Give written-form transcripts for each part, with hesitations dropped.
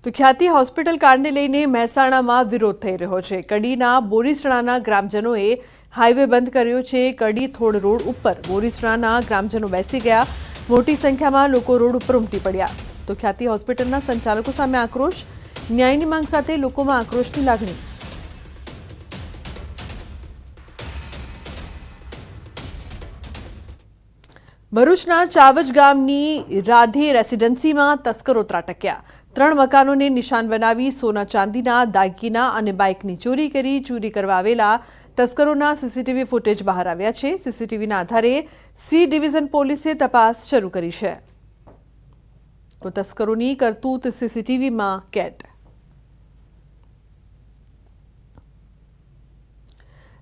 તો ખ્યાતિ હોસ્પિટલ કાંડને લઈને મહેસાણામાં વિરોધ થઈ રહ્યો છે। કડીના બોરીસણાના ગ્રામજનોએ હાઈવે બંધ કર્યો છે। કડી થોડ રોડ ઉપર બોરીસણાના ગ્રામજનો બેસી ગયા। મોટી સંખ્યામાં લોકો રોડ ઉપર ઉમટી પડ્યા। તો ખ્યાતિ હોસ્પિટલના સંચાલકો સામે આક્રોશ, ન્યાયની માંગ સાથે લોકોમાં આક્રોશની લાગણી। ભરૂચના ચાવજ ગામની રાધે રેસિડેન્સીમાં તસ્કરો ત્રાટક્યા। 3 મકાનોને નિશાન બનાવી સોના ચાંદીના દાગીના અને બાઇકની ચોરી કરી। ચોરી કરવા આવેલા તસ્કરોના સીસીટીવી ફૂટેજ બહાર આવ્યા છે। સીસીટીવીના આધારે સી ડિવિઝન પોલીસે તપાસ શરૂ કરી છે। તો તસ્કરોની કરતૂત સીસીટીવીમાં કેદ।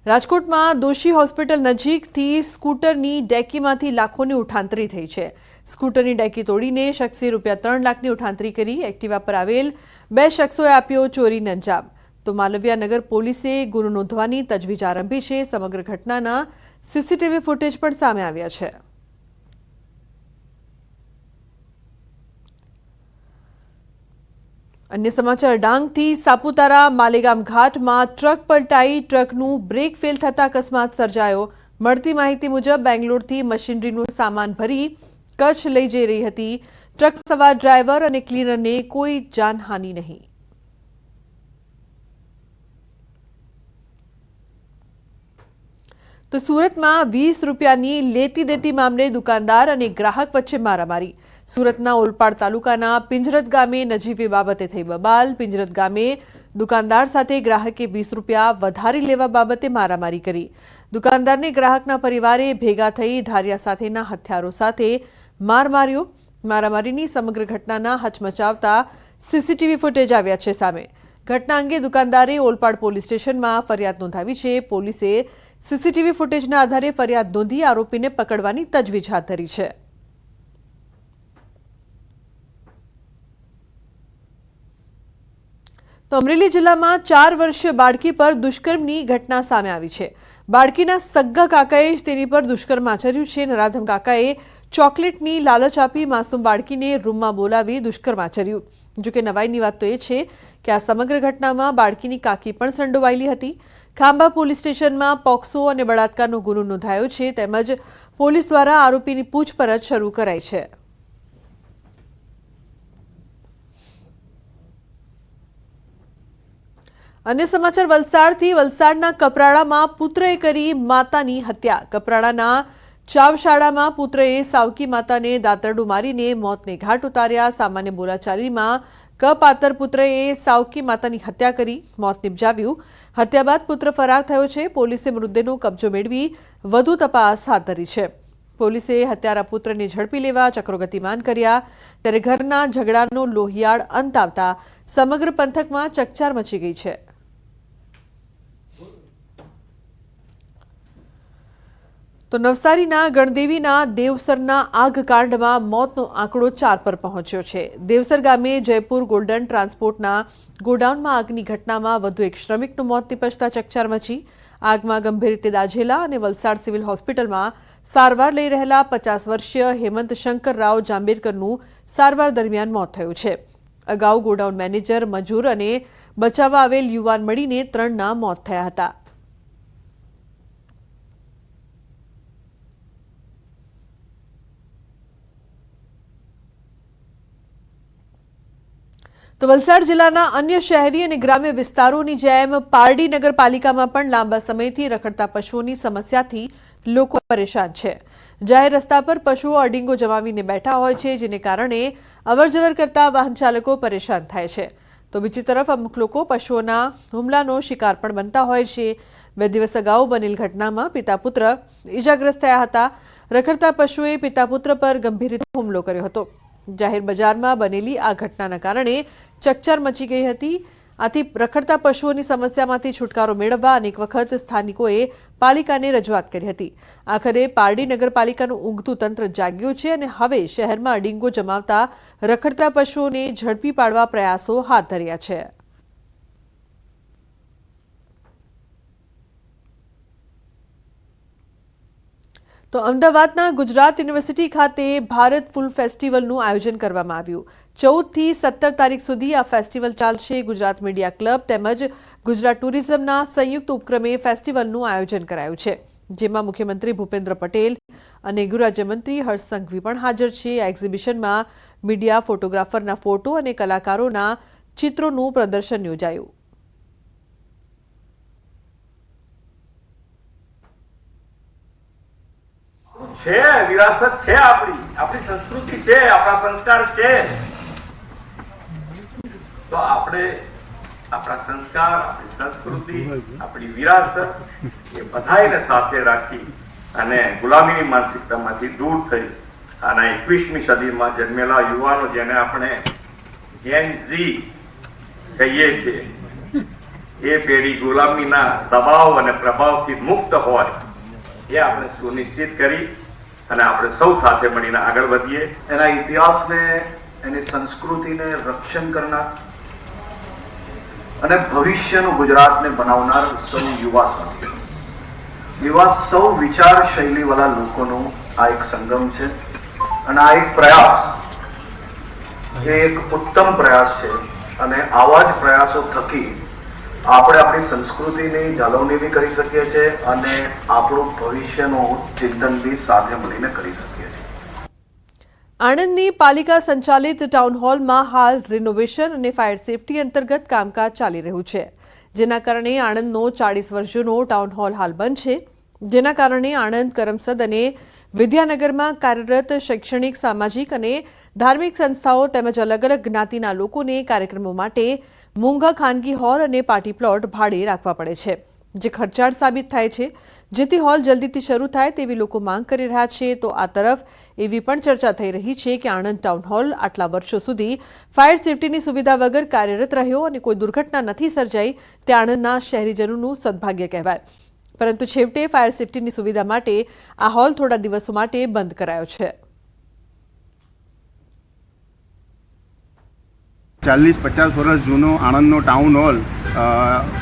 રાજકોટમાં દોશી હોસ્પિટલ નજીકથી સ્કૂટરની ડેકીમાંથી લાખોની ઉઠાંતરી થઈ છે। સ્કૂટરની ડેકી તોડીને શખ્સે ₹3 લાખની ઉઠાંતરી કરી। એક્ટિવા પર આવેલ 2 શખ્સોએ આપ્યો ચોરીને અંજામ। તો માલવિયાનગર પોલીસે ગુનો નોંધવાની તજવીજ આરંભી છે। સમગ્ર ઘટનાના સીસીટીવી ફૂટેજ પણ સામે આવ્યા છે। अन्य समाचार डांगथी सापुतारा मालेगाम घाटमां ट्रक पलटाई। ट्रकનું બ્રેક ફેલ થતા અકસ્માત સર્જાયો। મળતી માહિતી મુજબ બેંગ્લોરથી મશીનરીનો સામાન ભરી કચ્છ લઈ જઈ રહી હતી। ટ્રક સવાર ડ્રાઈવર અને ક્લીનરને કોઈ જાનહાનિ નહીં। તો સુરતમાં 20 રૂપિયાની લેતી દેતી મામલે દુકાનદાર અને ગ્રાહક વચ્ચે મારામારી। સુરતના ઓલપાડ તાલુકાના પિંજરત ગામે નજીવી બાબતે થઈ બબાલ। પિંજરત ગામે દુકાનદાર સાથે ગ્રાહકે 20 રૂપિયા વધારી લેવા બાબતે મારામારી કરી। દુકાનદારને ગ્રાહકના પરિવારે ભેગા થઈ ધારિયા સાથેના હથિયારો સાથે માર માર્યો। મારામારીની સમગ્ર ઘટનાના હચમચાવતા સીસીટીવી ફૂટેજ આવ્યા છે સામે। ઘટના અંગે દુકાનદારે ઓલપાડ પોલીસ સ્ટેશનમાં ફરિયાદ નોંધાવી છે। પોલીસે સીસીટીવી ફૂટેજના આધારે ફરિયાદ નોંધી આરોપીને પકડવાની તજવીજ હાથ ધરી છે। તો અમરેલી જિલ્લામાં 4 વર્ષીય બાળકી પર દુષ્કર્મની ઘટના સામે આવી છે। બાળકીના સગ્ગા કાકાએ જ તેની પર દુષ્કર્મ આચર્યું છે। નરાધમ કાકાએ ચોકલેટની લાલચ આપી માસૂમ બાળકીને રૂમમાં બોલાવી દુષ્કર્મ આચર્યું। જોકે નવાઈની વાત તો એ છે કે આ સમગ્ર ઘટનામાં બાળકીની કાકી પણ સંડોવાયેલી હતી। ખાંભા પોલીસ સ્ટેશનમાં પોક્સો અને બળાત્કારનો ગુનો નોંધાયો છે, તેમજ પોલીસ દ્વારા આરોપીની પૂછપરછ શરૂ કરાઈ છે। अन्य समाचार वलसाडथी वलसाडना कपराड़ामां पुत्रए करी मातानी हत्या। कपराड़ाना चावशाळामां पुत्रए सावकी माताने दातरडું मारीने मौतने घाट उतार्या। सामान्य बोलाचालीमां कपातर पुत्रए सावकी मातानी हत्या करी मौत निपजाव्યું। हत्या बाद पुत्र फरार थयो छे। पोलीसे मृतदेहનો કબજો મેળવી વધુ તપાસ હાથ ધરી છે। પોલીસે હત્યારા પુત્રને ઝડપી લેવા ચક્રો ગતિમાન કર્યા। ત્યારે ઘરના ઝઘડાનો લોહિયાળ અંત આવતા સમગ્ર પંથકમાં ચકચાર મચી ગઈ છે। તો નવસારીના ગણદેવીના દેવસરના આગકાંડમાં મોતનો આંકડો 4 પર પહોંચ્યો છે। દેવસર ગામે જયપુર ગોલ્ડન ટ્રાન્સપોર્ટના ગોડાઉનમાં આગની ઘટનામાં વધુ એક શ્રમિકનું મોત નિપજતા ચકચાર મચી। આગમાં ગંભીર રીતે દાઝેલા અને વલસાડ સિવિલ હોસ્પિટલમાં સારવાર લઈ રહેલા 50 વર્ષીય હેમંત શંકરરાવ જાંબેરકરનું સારવાર દરમિયાન મોત થયું છે। અગાઉ ગોડાઉન મેનેજર, મજૂર અને બચાવવા આવેલ યુવાન મળીને 3ના મોત થયા હતા। તો વલસાડ જિલ્લાના અન્ય શહેરી અને ગ્રામ્ય વિસ્તારોની જેમ પારડી નગરપાલિકામાં પણ લાંબા સમયથી રખડતા પશુઓની સમસ્યાથી લોકો પરેશાન છે। જાહેર રસ્તા પર પશુઓ અડીંગો જમાવીને બેઠા હોય છે, જેને કારણે અવરજવર કરતા વાહન ચાલકો પરેશાન થાય છે। તો બીજી તરફ અમુક લોકો પશુઓના હુમલાનો શિકાર પણ બનતા હોય છે। 2 દિવસ અગાઉ બનેલ ઘટનામાં પિતા પુત્ર ઇજાગ્રસ્ત થયા હતા। રખડતા પશુએ પિતા પુત્ર પર ગંભીર રીતે હુમલો કર્યો હતો। જાહેર બજારમાં બનેલી આ ઘટનાના કારણે ચકચાર મચી ગઈ હતી। આથી રખડતા પશુઓની સમસ્યામાંથી છુટકારો મેળવવા અનેક વખત સ્થાનિકોએ પાલિકાને રજૂઆત કરી હતી। આખરે પારડી નગરપાલિકાનું ઊંઘતું તંત્ર જાગ્યું છે અને હવે શહેરમાં અડીંગો જમાવતા રખડતા પશુઓને ઝડપી પાડવા પ્રયાસો હાથ ધર્યા છે। તો અમદાવાદના ગુજરાત યુનિવર્સિટી ખાતે ભારત ફૂલ ફેસ્ટિવલનું આયોજન કરવામાં આવ્યું। 14 થી 17 તારીખ સુધી આ ફેસ્ટિવલ ચાલશે। ગુજરાત મીડિયા ક્લબ તેમજ ગુજરાત ટુરિઝમના સંયુક્ત ઉપક્રમે ફેસ્ટિવલનું આયોજન કરાયું છે, જેમાં મુખ્યમંત્રી ભૂપેન્દ્ર પટેલ અને ગૃહરાજ્યમંત્રી હર્ષ સંઘવી પણ હાજર છે। આ એક્ઝિબિશનમાં મીડિયા, ફોટોગ્રાફરના ફોટો અને કલાકારોના ચિત્રોનું પ્રદર્શન યોજાયું। છે વિરાસત છે, આપણી સંસ્કૃતિ છે, આપણા સંસ્કાર છે। તો આપણે આપણા સંસ્કાર, આપણી સંસ્કૃતિ, આપણી વિરાસત એ બધાને સાથે રાખી અને ગુલામીની માનસિકતામાંથી દૂર થઈ અને 21મી સદીમાં જન્મેલા યુવાનો જેને આપણે જેન ઝી કહીએ છીએ, એ પેઢી ગુલામીના દબાવ અને પ્રભાવથી મુક્ત હોય એ આપણે સુનિશ્ચિત કરી અને આપણે સૌ સાથે મળીને આગળ વધીએ। એના ઇતિહાસને, એની સંસ્કૃતિને રક્ષણ કરનાર અને ભવિષ્યનું ગુજરાતને બનાવનાર સૌ યુવા સાથી, એવા સૌ વિચાર શૈલીવાળા લોકોનું આ એક સંગમ છે અને આ એક પ્રયાસ, એ એક ઉત્તમ પ્રયાસ છે અને આવા જ પ્રયાસો થકી આપણે આપણી સંસ્કૃતિની જાળવણી બી કરી શકીએ છીએ અને આપણું ભવિષ્યનું ચિંતન બી સાથે મળીને કરી શકીએ છીએ। આણંદની પાલિકા સંચાલિત ટાઉન હોલમાં હાલ રિનોવેશન અને ફાયર સેફટી અંતર્ગત કામકાજ ચાલી રહ્યું છે, જેના કારણે આણંદનો 40 વર્ષ જૂનો ટાઉન હોલ હાલ બંધ છે, જેના કારણે આણંદ, કરમસદ અને વિદ્યાનગરમાં કાર્યરત શૈક્ષણિક, સામાજિક અને ધાર્મિક સંસ્થાઓ તેમજ અલગ અલગ જ્ઞાતિના લોકોને કાર્યક્રમો માટે મોંઘા ખાનગી હોલ અને પાર્ટી પ્લોટ ભાડે રાખવા પડે છે, જે ખર્ચાળ સાબિત થાય છે। જેથી હોલ જલ્દીથી શરૂ થાય તેવી લોકો માંગ કરી રહ્યા છે। તો આ તરફ એવી પણ ચર્ચા થઈ રહી છે કે આણંદ ટાઉન હોલ આટલા વર્ષો સુધી ફાયર સેફટીની સુવિધા વગર કાર્યરત રહ્યો અને કોઈ દુર્ઘટના નથી સર્જાઈ તે આણંદના શહેરીજનોનું સદભાગ્ય કહેવાય, પરંતુ છેવટે ફાયર સેફટીની સુવિધા માટે આ હોલ થોડા દિવસો માટે બંધ કરાયો છે। 40-50 વર્ષ જૂનો આણંદનો ટાઉન હોલ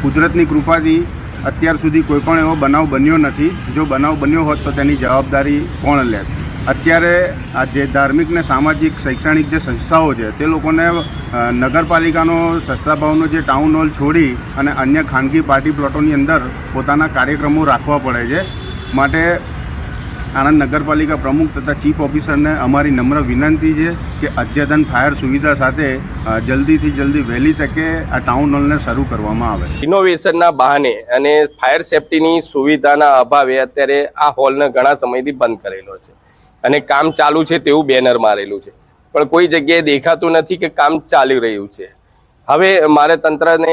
કુદરતની કૃપાથી અત્યાર સુધી કોઈ પણ એવો બનાવ બન્યો નથી। જો બનાવ બન્યો હોત તો તેની જવાબદારી કોણ લે? અત્યારે આ જે ધાર્મિક ને સામાજિક, શૈક્ષણિક જે સંસ્થાઓ છે તે લોકોને નગરપાલિકાનો સસ્તા ભાવનો જે ટાઉન હોલ છોડી અને અન્ય ખાનગી પાર્ટી પ્લોટોની અંદર પોતાના કાર્યક્રમો રાખવા પડે છે। માટે આણંદ નગરપાલિકા પ્રમુખ તથા ચીફ ઓફિસરને અમારી નમ્ર વિનંતી છે કે અદ્યતન ફાયર સુવિધા સાથે જલ્દીથી જલ્દી વહેલી તકે આ ટાઉન હોલને શરૂ કરવામાં આવે। ઇનોવેશનના બહાને અને ફાયર સેફટીની સુવિધાના અભાવે અત્યારે આ હોલને ઘણા સમયથી બંધ કરેલો છે અને કામ ચાલુ છે તેવું બેનર મારેલું છે, પણ કોઈ જગ્યાએ દેખાતું નથી કે કામ ચાલી રહ્યું છે। હવે મારે તંત્રને